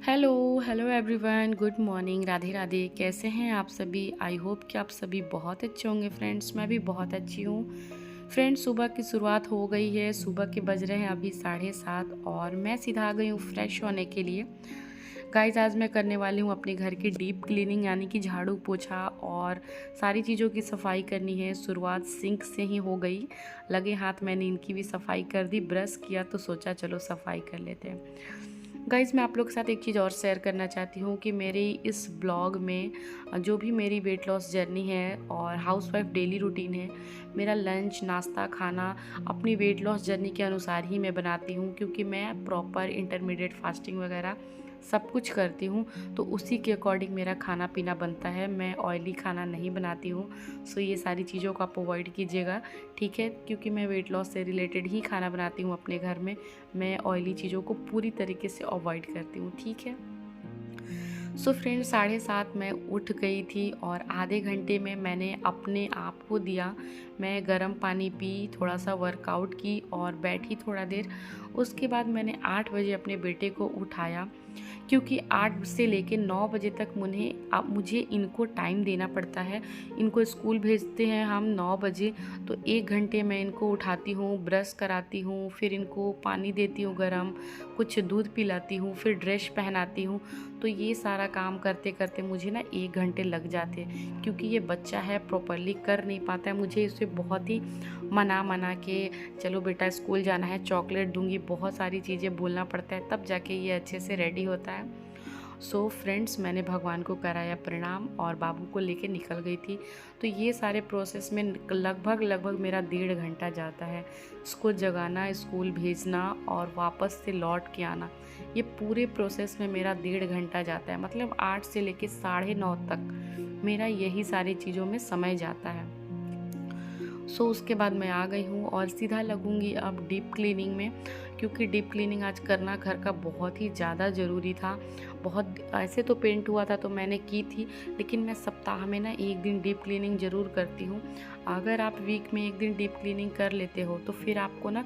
Hello hello everyone, good morning, Radhe Radhe. कैसे हैं आप सभी? आई होप कि आप सभी बहुत अच्छे होंगे फ्रेंड्स। मैं भी बहुत अच्छी हूँ फ्रेंड्स। सुबह की शुरुआत हो गई है। सुबह के बज रहे हैं अभी 7:30 और मैं सीधा आ गई हूँ फ्रेश होने के लिए। गाइस, आज मैं करने वाली हूँ अपने घर की डीप क्लीनिंग, यानी कि झाड़ू पोछा और सारी चीज़ों की सफाई करनी है। शुरुआत सिंक से ही हो गई। लगे हाथ मैंने इनकी भी सफाई कर दी। ब्रश किया तो सोचा चलो सफाई कर लेते हैं। गाइज़, मैं आप लोग के साथ एक चीज़ और शेयर करना चाहती हूँ कि मेरी इस ब्लॉग में जो भी मेरी वेट लॉस जर्नी है और हाउसवाइफ डेली रूटीन है, मेरा लंच नाश्ता खाना अपनी वेट लॉस जर्नी के अनुसार ही मैं बनाती हूँ, क्योंकि मैं प्रॉपर इंटरमीडिएट फास्टिंग वगैरह सब कुछ करती हूँ। तो उसी के अकॉर्डिंग मेरा खाना पीना बनता है। मैं ऑयली खाना नहीं बनाती हूँ। सो ये सारी चीज़ों को आप अवॉइड कीजिएगा, ठीक है? क्योंकि मैं वेट लॉस से रिलेटेड ही खाना बनाती हूँ अपने घर में। मैं ऑयली चीज़ों को पूरी तरीके से अवॉइड करती हूँ, ठीक है? सो फ्रेंड, 7:30 मैं उठ गई थी और आधे घंटे में मैंने अपने आप को दिया। मैं गर्म पानी पी, थोड़ा सा वर्कआउट की और बैठी थोड़ा देर। उसके बाद मैंने 8 बजे अपने बेटे को उठाया, क्योंकि 8 से लेके 9 बजे तक मुझे इनको टाइम देना पड़ता है। इनको स्कूल भेजते हैं हम 9 बजे, तो 1 घंटे मैं इनको उठाती हूँ, ब्रश कराती हूँ, फिर इनको पानी देती हूँ गरम, कुछ दूध पिलाती हूँ, फिर ड्रेस पहनाती हूँ। तो ये सारा काम करते करते मुझे ना 1 घंटे लग जाते, क्योंकि ये बच्चा है, प्रॉपरली कर नहीं पाता है। मुझे इसे बहुत ही मना के चलो बेटा स्कूल जाना है, चॉकलेट दूंगी, बहुत सारी चीज़ें बोलना पड़ता है, तब जाके ये अच्छे से रेडी होता है। सो फ्रेंड्स, मैंने भगवान को कराया प्रणाम और बाबू को लेके निकल गई थी। तो ये सारे प्रोसेस में लगभग मेरा 1.5 घंटा जाता है। इसको जगाना, स्कूल भेजना और वापस से लौट के आना, ये पूरे प्रोसेस में मेरा 1.5 घंटा जाता है। मतलब 8 से लेके 9:30 तक मेरा यही सारी चीज़ों में समय जाता है। सो उसके बाद मैं आ गई हूँ और सीधा लगूंगी अब डीप क्लीनिंग में, क्योंकि डीप क्लीनिंग आज करना घर का बहुत ही ज़्यादा ज़रूरी था। बहुत ऐसे तो पेंट हुआ था तो मैंने की थी, लेकिन मैं सप्ताह में ना 1 दिन डीप क्लीनिंग ज़रूर करती हूँ। अगर आप वीक में 1 दिन डीप क्लीनिंग कर लेते हो तो फिर आपको ना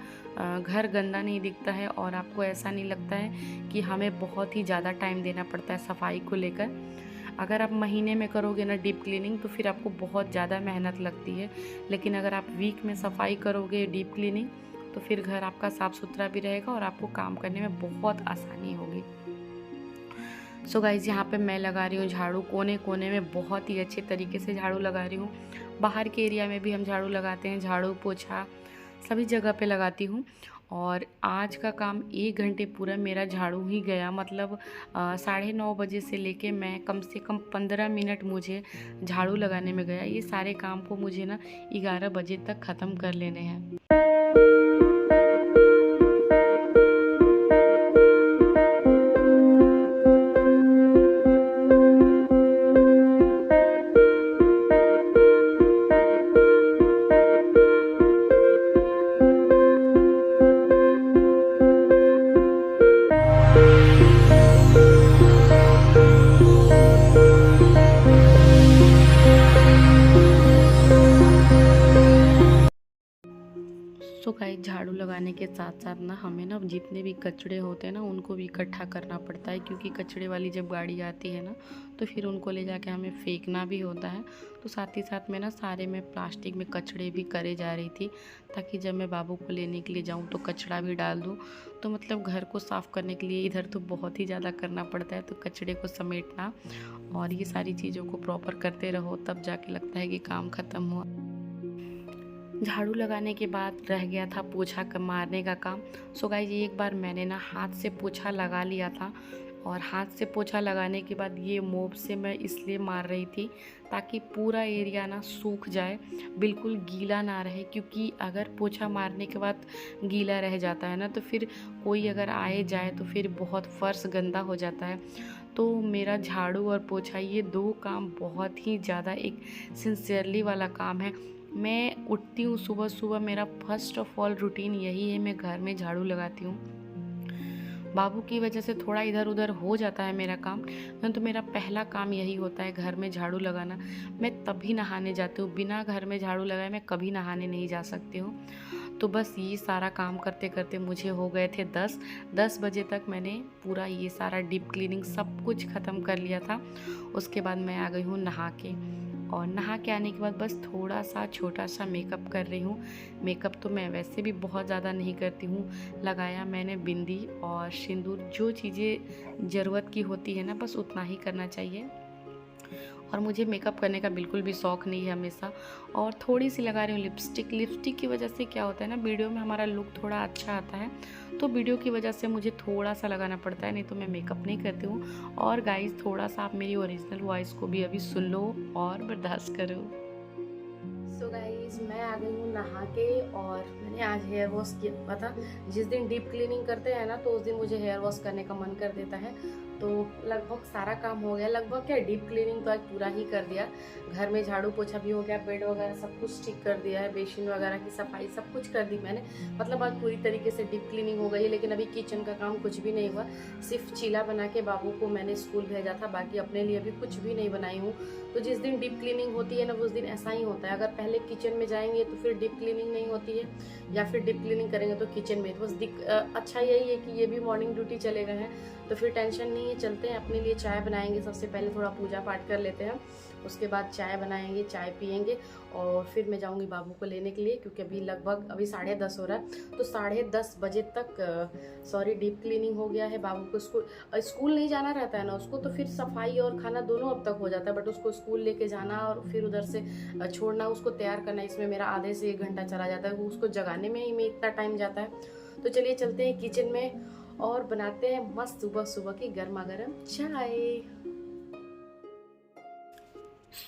घर गंदा नहीं दिखता है और आपको ऐसा नहीं लगता है कि हमें बहुत ही ज़्यादा टाइम देना पड़ता है सफाई को लेकर। अगर आप महीने में करोगे ना डीप क्लीनिंग तो फिर आपको बहुत ज़्यादा मेहनत लगती है, लेकिन अगर आप वीक में सफाई करोगे डीप क्लीनिंग तो फिर घर आपका साफ़ सुथरा भी रहेगा और आपको काम करने में बहुत आसानी होगी। सो गाइज़, यहाँ पे मैं लगा रही हूँ झाड़ू, कोने कोने में बहुत ही अच्छे तरीके से झाड़ू लगा रही हूँ। बाहर के एरिया में भी हम झाड़ू लगाते हैं, झाड़ू पोछा सभी जगह पे लगाती हूँ। और आज का काम 1 घंटे पूरा मेरा झाड़ू ही गया। मतलब 9:30 बजे से लेके मैं कम से कम 15 मिनट मुझे झाड़ू लगाने में गया। ये सारे काम को मुझे ना 11 बजे तक ख़त्म कर लेने हैं। सो गाइस, झाड़ू लगाने के साथ साथ ना हमें ना जितने भी कचड़े होते हैं ना उनको भी इकट्ठा करना पड़ता है, क्योंकि कचड़े वाली जब गाड़ी आती है ना तो फिर उनको ले जाके हमें फेंकना भी होता है। तो साथ ही साथ में ना सारे में प्लास्टिक में कचड़े भी करे जा रही थी, ताकि जब मैं बाबू को लेने के लिए जाऊँ तो कचड़ा भी डाल दूँ। तो मतलब घर को साफ़ करने के लिए इधर तो बहुत ही ज़्यादा करना पड़ता है, तो कचड़े को समेटना और ये सारी चीज़ों को प्रॉपर करते रहो, तब जाके लगता है कि काम ख़त्म हुआ। झाड़ू लगाने के बाद रह गया था पोछा मारने का काम। सो गाइस, एक बार मैंने ना हाथ से पोछा लगा लिया था, और हाथ से पोछा लगाने के बाद ये मोप से मैं इसलिए मार रही थी ताकि पूरा एरिया ना सूख जाए, बिल्कुल गीला ना रहे। क्योंकि अगर पोछा मारने के बाद गीला रह जाता है ना तो फिर कोई अगर आए जाए तो फिर बहुत फर्श गंदा हो जाता है। तो मेरा झाड़ू और पोछा ये 2 काम बहुत ही ज़्यादा एक सिंसियरली वाला काम है। मैं उठती हूँ सुबह सुबह, मेरा फर्स्ट ऑफ ऑल रूटीन यही है, मैं घर में झाड़ू लगाती हूँ। बाबू की वजह से थोड़ा इधर उधर हो जाता है मेरा काम, तो मेरा पहला काम यही होता है घर में झाड़ू लगाना। मैं तभी नहाने जाती हूँ, बिना घर में झाड़ू लगाए मैं कभी नहाने नहीं जा सकती हूँ। तो बस ये सारा काम करते करते मुझे हो गए थे 10 बजे तक मैंने पूरा ये सारा डीप क्लीनिंग सब कुछ ख़त्म कर लिया था। उसके बाद मैं आ गई हूँ नहा के, और नहा के आने के बाद बस थोड़ा सा छोटा सा मेकअप कर रही हूँ। मेकअप तो मैं वैसे भी बहुत ज़्यादा नहीं करती हूँ। लगाया मैंने बिंदी और सिंदूर, जो चीज़ें ज़रूरत की होती है ना बस उतना ही करना चाहिए। और मुझे मेकअप करने का बिल्कुल भी शौक़ नहीं है हमेशा। और थोड़ी सी लगा रही हूँ लिपस्टिक की वजह से क्या होता है ना, वीडियो में हमारा लुक थोड़ा अच्छा आता है, तो वीडियो की वजह से मुझे थोड़ा सा लगाना पड़ता है, नहीं तो मैं मेकअप नहीं करती हूँ। और गाइस थोड़ा सा आप मेरी ओरिजिनल वॉइस को भी अभी सुन लो और बर्दाश्त करो। सो गाइस मैं आ गई हूँ नहा के, और मैंने आज हेयर वॉश किया। पता, जिस दिन डीप क्लीनिंग करते हैं ना तो उस दिन मुझे हेयर वॉश करने का मन कर देता है। तो लगभग सारा काम हो गया, लगभग क्या डीप क्लीनिंग तो आज पूरा ही कर दिया। घर में झाड़ू पोछा भी हो गया, बेड वगैरह सब कुछ ठीक कर दिया है, बेसिन वगैरह की सफाई सब कुछ कर दी मैंने। मतलब आज पूरी तरीके से डीप क्लीनिंग हो गई है। लेकिन अभी किचन का काम कुछ भी नहीं हुआ, सिर्फ चीला बना के बाबू को मैंने स्कूल भेजा था, बाकी अपने लिए अभी कुछ भी नहीं बनाई हूँ। तो जिस दिन डीप क्लीनिंग होती है ना उस दिन ऐसा ही होता है, अगर पहले किचन में जाएंगे तो फिर डीप क्लीनिंग नहीं होती है, या फिर डीप क्लीनिंग करेंगे तो किचन में। तो बस अच्छा यही है कि ये भी मॉर्निंग ड्यूटी चले गए हैं तो फिर टेंशन नहीं है। चलते हैं अपने लिए चाय बनाएंगे, सबसे पहले थोड़ा पूजा पाठ कर लेते हैं, उसके बाद चाय बनाएंगे, चाय पियेंगे, और फिर मैं जाऊंगी बाबू को लेने के लिए, क्योंकि अभी लगभग अभी 10:30 हो रहा है। तो 10:30 बजे तक डीप क्लीनिंग हो गया है। बाबू को स्कूल नहीं जाना रहता है ना उसको, तो फिर सफाई और खाना दोनों अब तक हो जाता है, बट उसको स्कूल लेके जाना और फिर उधर से छोड़ना, उसको तैयार करना, इसमें मेरा आधे से 1 घंटा चला जाता है। वो उसको जगाने में ही में इतना टाइम जाता है। तो चलिए चलते हैं किचन में और बनाते हैं मस्त सुबह सुबह की गर्मा गर्म चाय।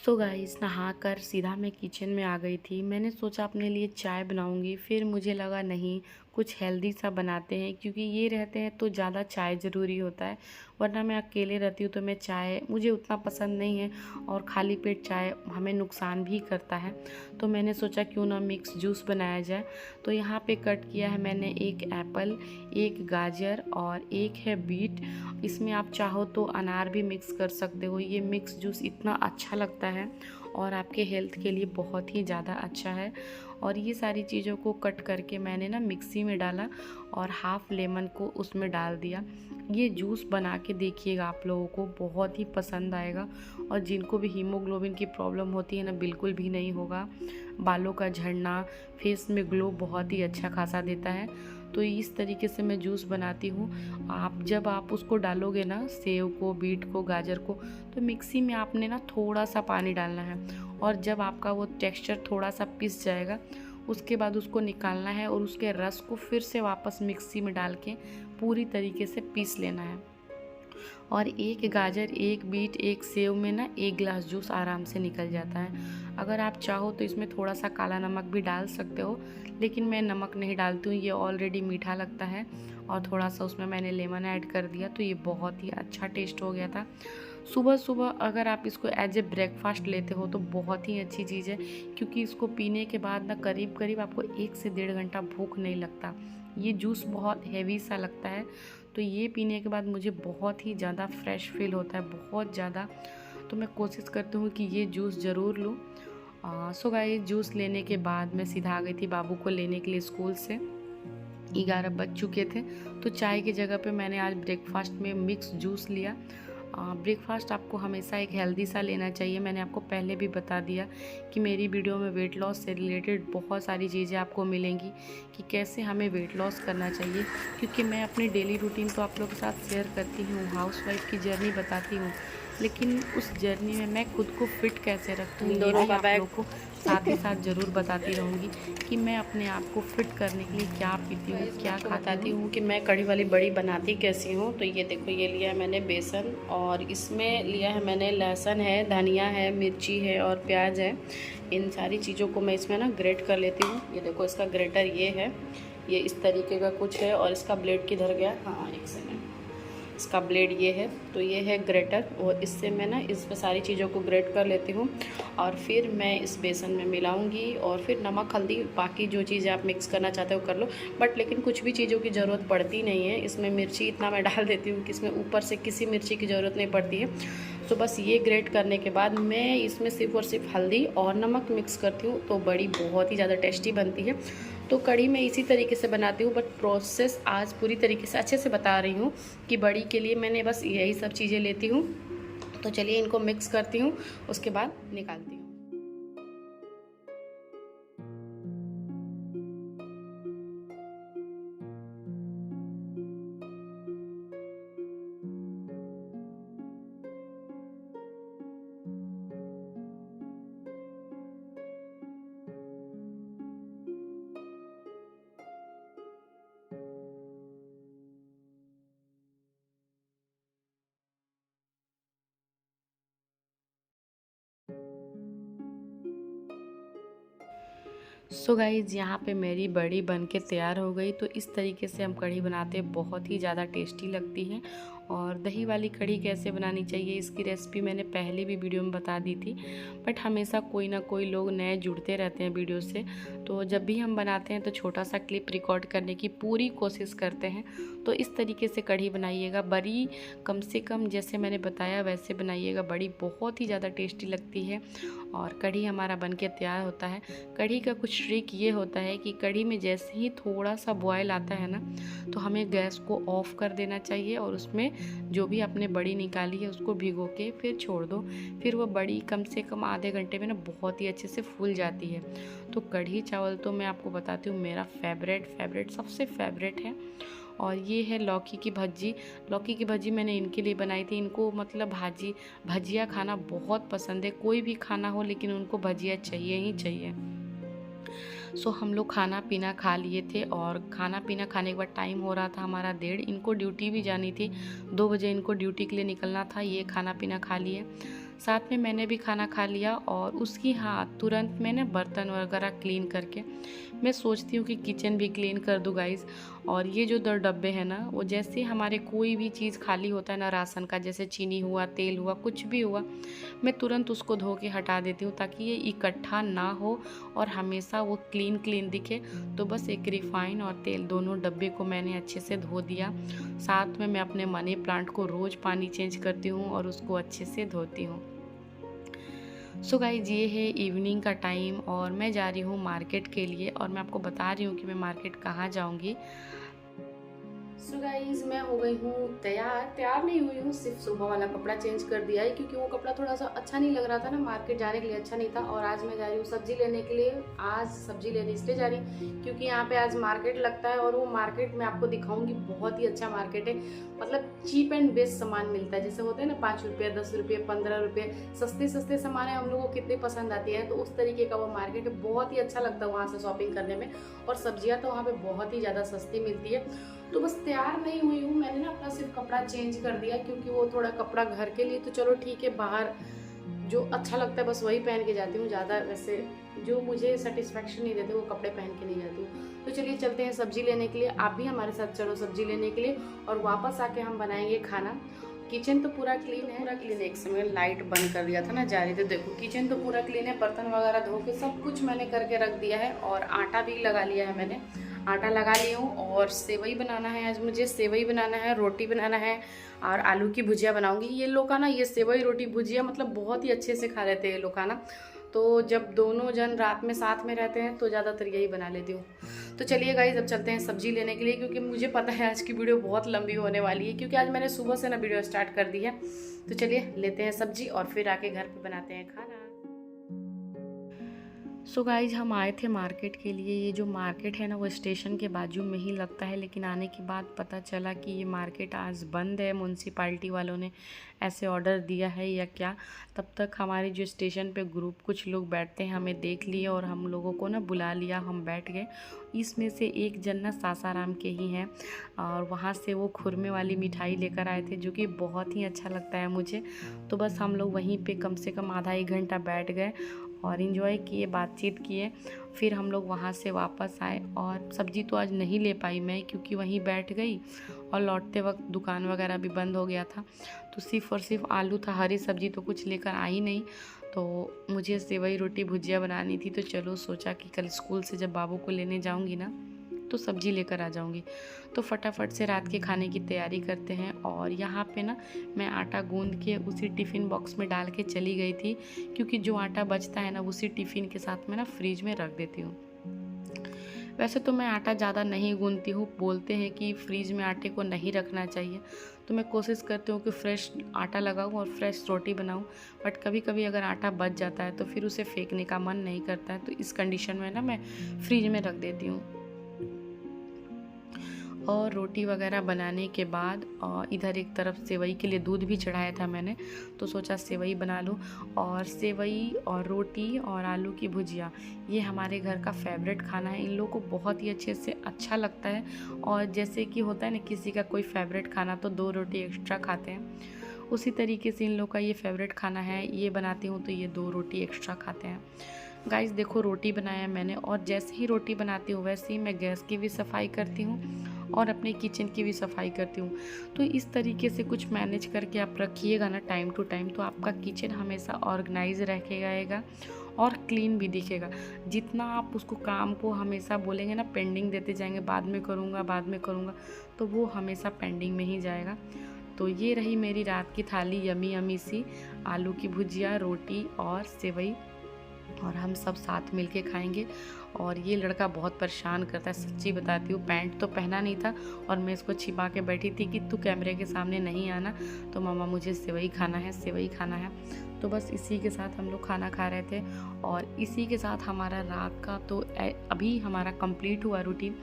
सो गाइस नहाकर सीधा मैं किचन में आ गई थी। मैंने सोचा अपने लिए चाय बनाऊंगी, फिर मुझे लगा नहीं कुछ हेल्दी सा बनाते हैं, क्योंकि ये रहते हैं तो ज़्यादा चाय ज़रूरी होता है, वरना मैं अकेले रहती हूँ तो मैं चाय मुझे उतना पसंद नहीं है, और खाली पेट चाय हमें नुकसान भी करता है। तो मैंने सोचा क्यों ना मिक्स जूस बनाया जाए। तो यहाँ पे कट किया है मैंने 1 एप्पल, 1 गाजर और 1 है बीट। इसमें आप चाहो तो अनार भी मिक्स कर सकते हो। ये मिक्स जूस इतना अच्छा लगता है और आपके हेल्थ के लिए बहुत ही ज़्यादा अच्छा है। और ये सारी चीज़ों को कट करके मैंने ना मिक्सी में डाला और हाफ़ लेमन को उसमें डाल दिया। ये जूस बना के देखिएगा, आप लोगों को बहुत ही पसंद आएगा। और जिनको भी हीमोग्लोबिन की प्रॉब्लम होती है ना, बिल्कुल भी नहीं होगा। बालों का झड़ना, फेस में ग्लो बहुत ही अच्छा खासा देता है। तो इस तरीके से मैं जूस बनाती हूँ। जब आप उसको डालोगे ना, सेव को, बीट को, गाजर को, तो मिक्सी में आपने ना थोड़ा सा पानी डालना है, और जब आपका वो टेक्सचर थोड़ा सा पिस जाएगा उसके बाद उसको निकालना है, और उसके रस को फिर से वापस मिक्सी में डाल के पूरी तरीके से पीस लेना है। और 1 गाजर, 1 बीट, 1 सेव में ना 1 गिलास जूस आराम से निकल जाता है। अगर आप चाहो तो इसमें थोड़ा सा काला नमक भी डाल सकते हो, लेकिन मैं नमक नहीं डालती हूँ, ये ऑलरेडी मीठा लगता है। और थोड़ा सा उसमें मैंने लेमन ऐड कर दिया, तो ये बहुत ही अच्छा टेस्ट हो गया था। सुबह सुबह अगर आप इसको एज ए ब्रेकफास्ट लेते हो तो बहुत ही अच्छी चीज़ है, क्योंकि इसको पीने के बाद ना करीब करीब आपको 1 से 1.5 घंटा भूख नहीं लगता। ये जूस बहुत हैवी सा लगता है, तो ये पीने के बाद मुझे बहुत ही ज़्यादा फ्रेश फील होता है, बहुत ज़्यादा। तो मैं कोशिश करती हूँ कि ये जूस ज़रूर लूँ। सो गाइस जूस लेने के बाद मैं सीधा आ गई थी बाबू को लेने के लिए स्कूल से। 11 बज चुके थे, तो चाय की जगह पे मैंने आज ब्रेकफास्ट में मिक्स जूस लिया। ब्रेकफास्ट आपको हमेशा एक हेल्दी सा लेना चाहिए। मैंने आपको पहले भी बता दिया कि मेरी वीडियो में वेट लॉस से रिलेटेड बहुत सारी चीज़ें आपको मिलेंगी कि कैसे हमें वेट लॉस करना चाहिए, क्योंकि मैं अपनी डेली रूटीन तो आप लोगों के साथ शेयर करती हूँ, हाउसवाइफ की जर्नी बताती हूँ, लेकिन उस जर्नी में मैं खुद को फिट कैसे रखती हूँ ये भी आप लोगों को साथ ही साथ ज़रूर बताती रहूँगी कि मैं अपने आप को फिट करने के लिए क्या पीती हूँ, क्या खाती हूँ, कि मैं कढ़ी वाली बड़ी बनाती कैसी हूँ। तो ये देखो, ये लिया है मैंने बेसन, और इसमें लिया है मैंने लहसुन है, धनिया है, मिर्ची है और प्याज है। इन सारी चीज़ों को मैं इसमें ना ग्रेट कर लेती हूँ। ये देखो, इसका ग्रेटर ये है, ये इस तरीके का कुछ है, और इसका ब्लेड किधर गया, हाँ एक सेकेंड, इसका ब्लेड ये है। तो ये है ग्रेटर, और इससे मैं ना इसमें सारी चीज़ों को ग्रेट कर लेती हूँ, और फिर मैं इस बेसन में मिलाऊंगी, और फिर नमक, हल्दी, बाकी जो चीज़ें आप मिक्स करना चाहते हो कर लो। बट लेकिन कुछ भी चीज़ों की ज़रूरत पड़ती नहीं है इसमें। मिर्ची इतना मैं डाल देती हूँ कि इसमें ऊपर से किसी मिर्ची की ज़रूरत नहीं पड़ती है। तो बस ये ग्रेट करने के बाद मैं इसमें सिर्फ और सिर्फ हल्दी और नमक मिक्स करती हूँ, तो बड़ी बहुत ही ज़्यादा टेस्टी बनती है। तो तो कढ़ी मैं इसी तरीके से बनाती हूँ, बट प्रोसेस आज पूरी तरीके से अच्छे से बता रही हूँ कि बड़ी के लिए मैंने बस यही सब चीज़ें लेती हूँ। तो चलिए इनको मिक्स करती हूँ, उसके बाद निकालती हूँ। सो गाइज़, यहाँ पे मेरी बड़ी बन के तैयार हो गई। तो इस तरीके से हम कढ़ी बनाते हैं, बहुत ही ज़्यादा टेस्टी लगती है। और दही वाली कढ़ी कैसे बनानी चाहिए, इसकी रेसिपी मैंने पहले भी वीडियो में बता दी थी, बट हमेशा कोई ना कोई लोग नए जुड़ते रहते हैं वीडियो से। तो जब भी हम बनाते हैं तो छोटा सा क्लिप रिकॉर्ड करने की पूरी कोशिश करते हैं। तो इस तरीके से कढ़ी बनाइएगा, बड़ी कम से कम जैसे मैंने बताया वैसे बनाइएगा। बड़ी बहुत ही ज़्यादा टेस्टी लगती है। और कढ़ी हमारा बन के तैयार होता है। कढ़ी का कुछ ट्रिक ये होता है कि कढ़ी में जैसे ही थोड़ा सा बॉयल आता है ना, तो हमें गैस को ऑफ़ कर देना चाहिए और उसमें जो भी आपने बड़ी निकाली है उसको भिगो के फिर छोड़ दो। फिर वो बड़ी कम से कम आधे घंटे में ना बहुत ही अच्छे से फूल जाती है। तो कढ़ी चावल तो मैं आपको बताती हूँ मेरा फेवरेट सबसे फेवरेट है। और ये है लौकी की भज्जी। लौकी की भज्जी मैंने इनके लिए बनाई थी। इनको मतलब भजिया खाना बहुत पसंद है। कोई भी खाना हो लेकिन उनको भजिया चाहिए ही चाहिए। सो हम लोग खाना पीना खा लिए थे और खाना पीना खाने के बाद टाइम हो रहा था हमारा 1:30। इनको ड्यूटी भी जानी थी, 2 बजे इनको ड्यूटी के लिए निकलना था। ये खाना पीना खा लिए, साथ में मैंने भी खाना खा लिया। और उसकी तुरंत मैंने बर्तन वगैरह क्लीन करके मैं सोचती हूँ कि किचन भी क्लीन कर दूँ गाइज़। और ये जो 2 डब्बे हैं ना, वो जैसे हमारे कोई भी चीज़ खाली होता है ना राशन का, जैसे चीनी हुआ, तेल हुआ, कुछ भी हुआ, मैं तुरंत उसको धो के हटा देती हूँ ताकि ये इकट्ठा ना हो और हमेशा वो क्लीन दिखे। तो बस एक रिफ़ाइन और तेल दोनों डब्बे को मैंने अच्छे से धो दिया। साथ में मैं अपने मनी प्लांट को रोज़ पानी चेंज करती हूँ और उसको अच्छे से धोती हूँ। सो गाइज, ये है इवनिंग का टाइम और मैं जा रही हूँ मार्केट के लिए। और मैं आपको बता रही हूँ कि मैं मार्केट कहाँ जाऊँगी। सो गाइज, मैं हो गई हूँ तैयार नहीं हुई हूँ, सिर्फ सुबह वाला कपड़ा चेंज कर दिया है क्योंकि वो कपड़ा थोड़ा सा अच्छा नहीं लग रहा था ना, मार्केट जाने के लिए अच्छा नहीं था। और आज मैं जा रही हूँ सब्जी लेने के लिए। आज सब्जी लेने इसलिए जा रही क्योंकि यहाँ पे आज मार्केट लगता है और वो मार्केट में आपको दिखाऊंगी, बहुत ही अच्छा मार्केट है। मतलब चीप एंड बेस्ट सामान मिलता है, जैसे होते हैं ना 5 रुपये, 10 रुपये, 15 रुपये, सस्ते सामान है, हम लोगों को कितनी पसंद आती है। तो उस तरीके का वो मार्केट है, बहुत ही अच्छा लगता है वहाँ से शॉपिंग करने में। और सब्जियाँ तो वहाँ पे बहुत ही ज़्यादा सस्ती मिलती है। तो बस तैयार नहीं हुई हूँ, मैंने ना अपना सिर्फ कपड़ा चेंज कर दिया क्योंकि वो थोड़ा कपड़ा घर के लिए तो चलो ठीक है, बाहर जो अच्छा लगता है बस वही पहन के जाती हूँ। ज़्यादा वैसे जो मुझे सेटिस्फेक्शन नहीं देते वो कपड़े पहन के नहीं जाती हूँ। तो चलिए चलते हैं सब्जी लेने के लिए, आप भी हमारे साथ चलो सब्जी लेने के लिए और वापस आके हम बनाएंगे खाना। किचन तो पूरा क्लीन है। एक समय लाइट बंद कर दिया था ना, जा रही थी। देखो किचन तो पूरा क्लीन है, बर्तन वगैरह धो के सब कुछ मैंने करके रख दिया है और आटा भी लगा लिया है। मैंने आटा लगा ली हूँ और सेवई बनाना है। आज मुझे सेवई बनाना है, रोटी बनाना है और आलू की भुजिया बनाऊंगी। ये लोग का ना, ये सेवई रोटी भुजिया मतलब बहुत ही अच्छे से खा लेते हैं ये लोग का ना। तो जब दोनों जन रात में साथ में रहते हैं तो ज़्यादातर यही बना लेती हूँ। तो चलिए गाइस, अब चलते हैं सब्जी लेने के लिए क्योंकि मुझे पता है आज की वीडियो बहुत लंबी होने वाली है क्योंकि आज मैंने सुबह से ना वीडियो स्टार्ट कर दी है। तो चलिए लेते हैं सब्जी और फिर आके घर पे बनाते हैं खाना। सो गाइज, हम आए थे मार्केट के लिए। ये जो मार्केट है ना वो स्टेशन के बाजू में ही लगता है, लेकिन आने के बाद पता चला कि ये मार्केट आज बंद है। म्यूनसिपाल्टी वालों ने ऐसे ऑर्डर दिया है या क्या। तब तक हमारे जो स्टेशन पे ग्रुप कुछ लोग बैठते हैं हमें देख लिए और हम लोगों को ना बुला लिया, हम बैठ गए। इसमें से एक जन ना सासाराम के ही हैं और वहाँ से वो खुरमे वाली मिठाई लेकर आए थे जो कि बहुत ही अच्छा लगता है मुझे। तो बस हम लोग वहीं पे कम से कम आधा 1 घंटा बैठ गए और इन्जॉय किए, बातचीत किए। फिर हम लोग वहाँ से वापस आए और सब्ज़ी तो आज नहीं ले पाई मैं क्योंकि वहीं बैठ गई और लौटते वक्त दुकान वगैरह भी बंद हो गया था। तो सिर्फ़ और सिर्फ आलू था, हरी सब्ज़ी तो कुछ लेकर आई नहीं। तो मुझे सेवई रोटी भुजिया बनानी थी, तो चलो सोचा कि कल स्कूल से जब बाबू को लेने जाऊँगी ना तो सब्ज़ी लेकर आ जाऊँगी। तो फटाफट से रात के खाने की तैयारी करते हैं। और यहाँ पे ना मैं आटा गूंद के उसी टिफ़िन बॉक्स में डाल के चली गई थी क्योंकि जो आटा बचता है ना उसी टिफ़िन के साथ में ना फ्रिज में रख देती हूँ। वैसे तो मैं आटा ज़्यादा नहीं गूँथती हूँ, बोलते हैं कि फ्रीज में आटे को नहीं रखना चाहिए, तो मैं कोशिश करती हूँ कि फ्रेश आटा लगाऊँ और फ्रेश रोटी बनाऊँ। बट कभी कभी अगर आटा बच जाता है तो फिर उसे फेंकने का मन नहीं करता है, तो इस कंडीशन में ना मैं फ्रीज में रख देती हूँ। और रोटी वगैरह बनाने के बाद इधर एक तरफ सेवई के लिए दूध भी चढ़ाया था मैंने, तो सोचा सेवई बना लूँ। और सेवई और रोटी और आलू की भुजिया, ये हमारे घर का फेवरेट खाना है। इन लोगों को बहुत ही अच्छे से अच्छा लगता है। और जैसे कि होता है ना किसी का कोई फेवरेट खाना तो 2 रोटी एक्स्ट्रा खाते हैं, उसी तरीके से इन लोग का ये फेवरेट खाना है। ये बनाती हूँ तो ये 2 रोटी एक्स्ट्रा खाते हैं। गाइस देखो रोटी बनाया मैंने, और जैसे ही रोटी बनाती हूँ वैसे ही मैं गैस की भी सफाई करती हूँ और अपने किचन की भी सफाई करती हूँ। तो इस तरीके से कुछ मैनेज करके आप रखिएगा ना टाइम टू टाइम, तो आपका किचन हमेशा ऑर्गेनाइज रखेगा और क्लीन भी दिखेगा। जितना आप उसको काम को हमेशा बोलेंगे ना पेंडिंग देते जाएंगे, बाद में करूँगा, तो वो हमेशा पेंडिंग में ही जाएगा। तो ये रही मेरी रात की थाली, यमी यमी सी आलू की भुजिया, रोटी और सेवई, और हम सब साथ मिलके खाएंगे। और ये लड़का बहुत परेशान करता है, सच्ची बताती हूँ। पैंट तो पहना नहीं था और मैं इसको छिपा के बैठी थी कि तू कैमरे के सामने नहीं आना, तो मामा मुझे सेवई खाना है, सेवई खाना है। तो बस इसी के साथ हम लोग खाना खा रहे थे, और इसी के साथ हमारा रात का तो अभी हमारा कंप्लीट हुआ रूटीन।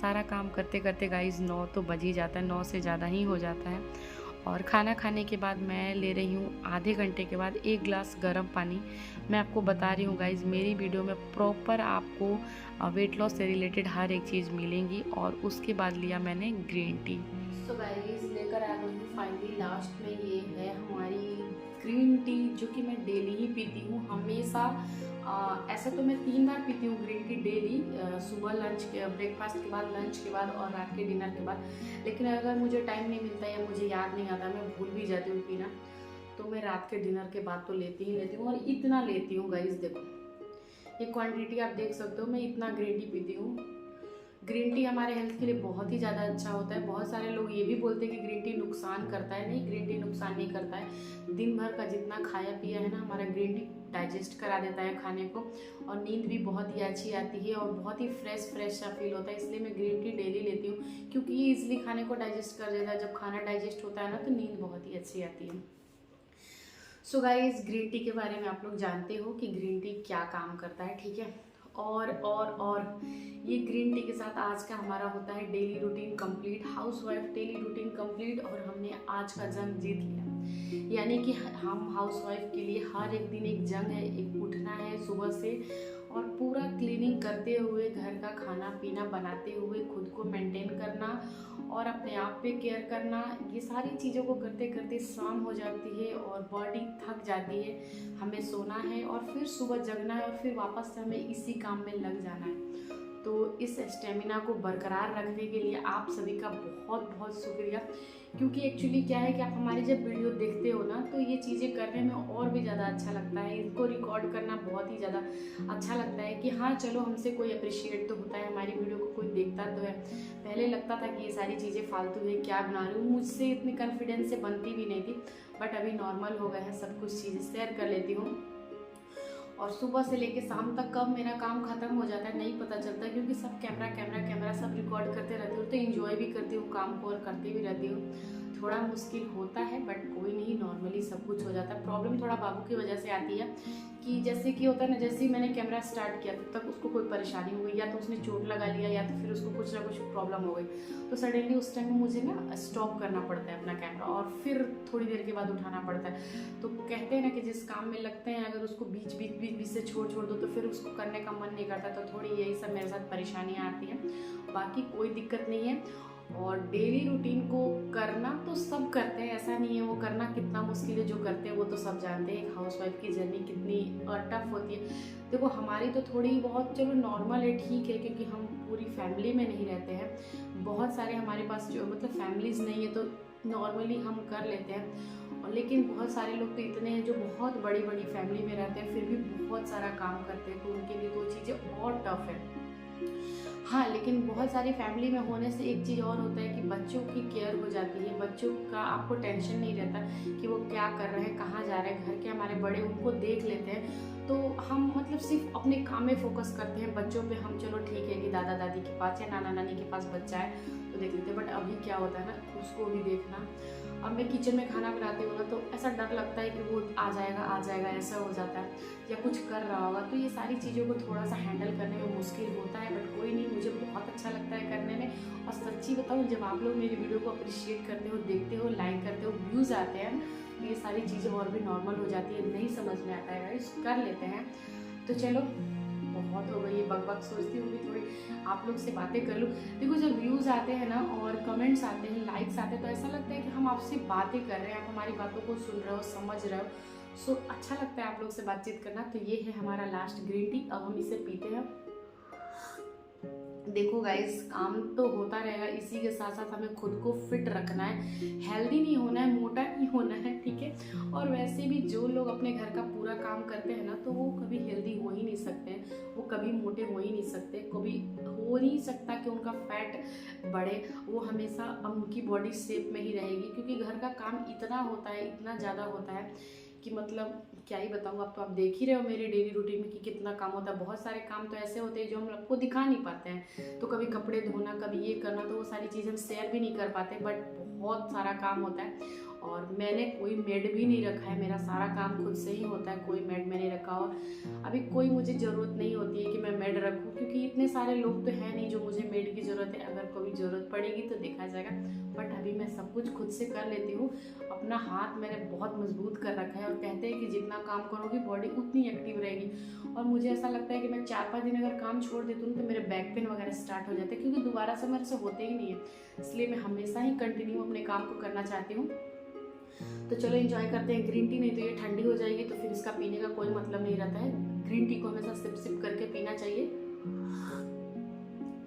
सारा काम करते करते गाइस 9 तो बज ही जाता है, 9 से ज़्यादा ही हो जाता है। और खाना खाने के बाद मैं ले रही हूँ आधे घंटे के बाद 1 गिलास गर्म पानी। मैं आपको बता रही हूँ गाइज़, मेरी वीडियो में प्रॉपर आपको वेट लॉस से रिलेटेड हर एक चीज़ मिलेंगी। और उसके बाद लिया मैंने ग्रीन टी। तो गाइज़ लेकर आ गई हूँ फाइनली लास्ट में, ये है हमारी ग्रीन टी, जो कि मैं डेली ही पीती हूँ हमेशा। ऐसा तो मैं 3 बार पीती हूँ ग्रीन टी डेली, सुबह लंच के ब्रेकफास्ट के बाद, लंच के बाद और रात के डिनर के बाद। लेकिन अगर मुझे टाइम नहीं मिलता या मुझे याद नहीं आता, मैं भूल भी जाती हूँ पीना, तो मैं रात के डिनर के बाद तो लेती ही लेती हूँ। और इतना लेती हूँ गाइस, देखो ये क्वांटिटी आप देख सकते हो, मैं इतना ग्रीन टी पीती हूँ। ग्रीन टी हमारे हेल्थ के लिए बहुत ही ज़्यादा अच्छा होता है। बहुत सारे लोग ये भी बोलते हैं कि ग्रीन टी नुकसान करता है, नहीं, ग्रीन टी नुकसान नहीं करता है। दिन भर का जितना खाया पिया है ना, हमारा ग्रीन टी डाइजेस्ट करा देता है खाने को, और नींद भी बहुत ही अच्छी आती है और बहुत ही फ्रेश सा फील होता है। इसलिए मैं ग्रीन टी डेली लेती हूँ, क्योंकि ये ईजिली खाने को डाइजेस्ट कर देता है। जब खाना डाइजेस्ट होता है ना, तो नींद बहुत ही अच्छी आती है। सो गाइस, ग्रीन टी के बारे में आप लोग जानते हो कि ग्रीन टी क्या काम करता है, ठीक है। और ये ग्रीन टी के साथ आज का हमारा होता है daily routine complete, housewife daily routine complete. और हमने आज का जंग जीत लिया, यानी कि हम हाउसवाइफ के लिए हर एक दिन एक जंग है। एक उठना है सुबह से और पूरा क्लीनिंग करते हुए, घर का खाना पीना बनाते हुए, खुद को मेंटेन करना और अपने आप पे केयर करना। ये सारी चीज़ों को करते करते शाम हो जाती है और बॉडी थक जाती है। हमें सोना है और फिर सुबह जगना है और फिर वापस से हमें इसी काम में लग जाना है। तो इस स्टेमिना को बरकरार रखने के लिए आप सभी का बहुत बहुत शुक्रिया। क्योंकि एक्चुअली क्या है कि आप हमारी जब वीडियो देखते हो ना, तो ये चीज़ें करने में और भी ज़्यादा अच्छा लगता है। इनको रिकॉर्ड करना बहुत ही ज़्यादा अच्छा लगता है कि हाँ चलो, हमसे कोई अप्रिशिएट तो होता है, हमारी वीडियो को कोई देखता तो है। पहले लगता था कि ये सारी चीज़ें फालतू है, क्या बना रही हूँ, मुझसे इतनी कॉन्फिडेंस से बनती भी नहीं थी। बट अभी नॉर्मल हो गया है, सब कुछ चीज़ें शेयर कर लेती हूँ। और सुबह से लेके शाम तक कब मेरा काम खत्म हो जाता है नहीं पता चलता, क्योंकि सब कैमरा सब रिकॉर्ड करते रहती हूँ। तो एंजॉय भी करती हूँ काम को और करती भी रहती हूँ। थोड़ा मुश्किल होता है बट कोई नहीं, नॉर्मली सब कुछ हो जाता है। प्रॉब्लम थोड़ा बाबू की वजह से आती है कि जैसे कि होता है ना, जैसे ही मैंने कैमरा स्टार्ट किया तब तक उसको कोई परेशानी हो गई, या तो उसने चोट लगा लिया या तो फिर उसको कुछ ना कुछ प्रॉब्लम हो गई। तो सडनली उस टाइम में मुझे ना स्टॉप करना पड़ता है अपना कैमरा और फिर थोड़ी देर के बाद उठाना पड़ता है। तो कहते हैं ना कि जिस काम में लगते हैं अगर उसको बीच से छोड़ दो तो फिर उसको करने का मन नहीं करता। तो थोड़ी यही सब मेरे साथ परेशानियाँ आती हैं, बाकी कोई दिक्कत नहीं है। और डेली रूटीन को करना तो सब करते हैं, ऐसा नहीं है वो करना कितना मुश्किल है। जो करते हैं वो तो सब जानते हैं, एक हाउसवाइफ की जर्नी कितनी टफ होती है। देखो हमारी तो थोड़ी बहुत चलो नॉर्मल है, ठीक है, क्योंकि हम पूरी फैमिली में नहीं रहते हैं। बहुत सारे हमारे पास जो मतलब फैमिलीज नहीं है, तो नॉर्मली हम कर लेते हैं। और लेकिन बहुत सारे लोग तो इतने हैं जो बहुत बड़ी फैमिली में रहते हैं, फिर भी बहुत सारा काम करते हैं, तो उनके लिए तो चीज़ें और टफ है। हाँ, लेकिन बहुत सारी फैमिली में होने से एक चीज़ और होता है कि बच्चों की केयर हो जाती है, बच्चों का आपको टेंशन नहीं रहता कि वो क्या कर रहे हैं, कहाँ जा रहे हैं, घर के हमारे बड़े उनको देख लेते हैं, तो हम मतलब सिर्फ अपने काम में फोकस करते हैं। बच्चों पे हम चलो ठीक है कि दादा दादी के पास या नाना नानी के पास बच्चा है तो देख लेते हैं, बट अभी क्या होता है ना, उसको भी देखना। अब मैं किचन में खाना बनाती हूँ ना, तो ऐसा डर लगता है कि वो आ जाएगा ऐसा हो जाता है, या कुछ कर रहा होगा, तो ये सारी चीज़ों को थोड़ा सा हैंडल करने में मुश्किल होता है, बट कोई नहीं, मुझे बहुत अच्छा लगता है करने में। और सच्ची बताऊँ, जब आप लोग मेरी वीडियो को अप्रिशिएट करते हो, देखते हो, लाइक करते हो, व्यूज़ आते हैं, तो ये सारी चीज़ें और भी नॉर्मल हो जाती है। नहीं समझ में आता है गाइस, कर लेते हैं। तो चलो, बहुत हो गई ये बक सोचती हूँ कि थोड़ी आप लोग से बातें कर लूँ। देखो, जब व्यूज़ आते हैं ना और कमेंट्स आते हैं, लाइक्स आते हैं, तो ऐसा लगता है कि हम आपसे बातें कर रहे हैं, आप हमारी बातों को सुन रहे हो, समझ रहे हो। सो अच्छा लगता है आप लोग से बातचीत करना। तो ये है हमारा लास्ट ग्रीन टी, अब हम इसे पीते हैं। देखो गाइस, काम तो होता रहेगा, इसी के साथ साथ हमें खुद को फिट रखना है, हेल्दी नहीं होना है, मोटा नहीं होना है, ठीक है। और वैसे भी जो लोग अपने घर का पूरा काम करते हैं ना, तो वो कभी हेल्दी हो ही नहीं सकते हैं, वो कभी मोटे हो ही नहीं सकते, कभी हो नहीं सकता कि उनका फैट बढ़े। वो हमेशा उनकी बॉडी शेप में ही रहेगी, क्योंकि घर का काम इतना होता है, इतना ज़्यादा होता है कि मतलब क्या ही बताऊँ। अब तो आप देख ही रहे हो मेरे डेली रूटीन में कि कितना काम होता है। बहुत सारे काम तो ऐसे होते हैं जो हम आपको दिखा नहीं पाते हैं, तो कभी कपड़े धोना, कभी ये करना, तो वो सारी चीज़ें हम शेयर भी नहीं कर पाते, बट बहुत सारा काम होता है। और मैंने कोई मेड भी नहीं रखा है, मेरा सारा काम खुद से ही होता है, कोई मेड मैंने रखा। और अभी कोई मुझे ज़रूरत नहीं होती है कि मैं मेड रखूँ, क्योंकि इतने सारे लोग तो हैं नहीं जो मुझे मेड की ज़रूरत है। अगर कभी ज़रूरत पड़ेगी तो देखा जाएगा, बट अभी मैं सब कुछ खुद से कर लेती हूँ। अपना हाथ मैंने बहुत मजबूत कर रखा है, और कहते हैं कि जितना काम करोगी बॉडी उतनी एक्टिव रहेगी। और मुझे ऐसा लगता है कि मैं 4-5 दिन अगर काम छोड़ देती हूँ तो मेरे बैक पेन वगैरह स्टार्ट हो जाते हैं, क्योंकि दोबारा से मेरे से होते ही नहीं है। इसलिए मैं हमेशा ही कंटिन्यू अपने काम को करना चाहती हूँ। तो चलो एंजॉय करते हैं ग्रीन टी, नहीं तो ये ठंडी हो जाएगी, तो फिर इसका पीने का कोई मतलब नहीं रहता है। ग्रीन टी को हमेशा सिप सिप करके पीना चाहिए।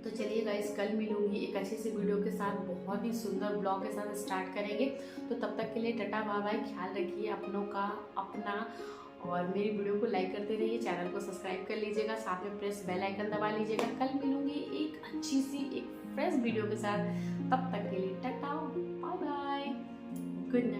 तो चलिए गाइस, कल मिलूंगी एक अच्छी सी वीडियो के साथ, बहुत ही सुंदर ब्लॉग के साथ स्टार्ट करेंगे। तो तब तक के लिए टाटा बाय बाय, ख्याल रखिए अपनों का, अपना, और मेरी वीडियो को लाइक करते रहिए, चैनल को सब्सक्राइब कर लीजिएगा, साथ में प्रेस बेल आइकन दबा लीजिएगा। कल मिलूंगी एक अच्छी सी एक फ्रेश वीडियो के साथ, तब तक के लिए tata bye bye, good night.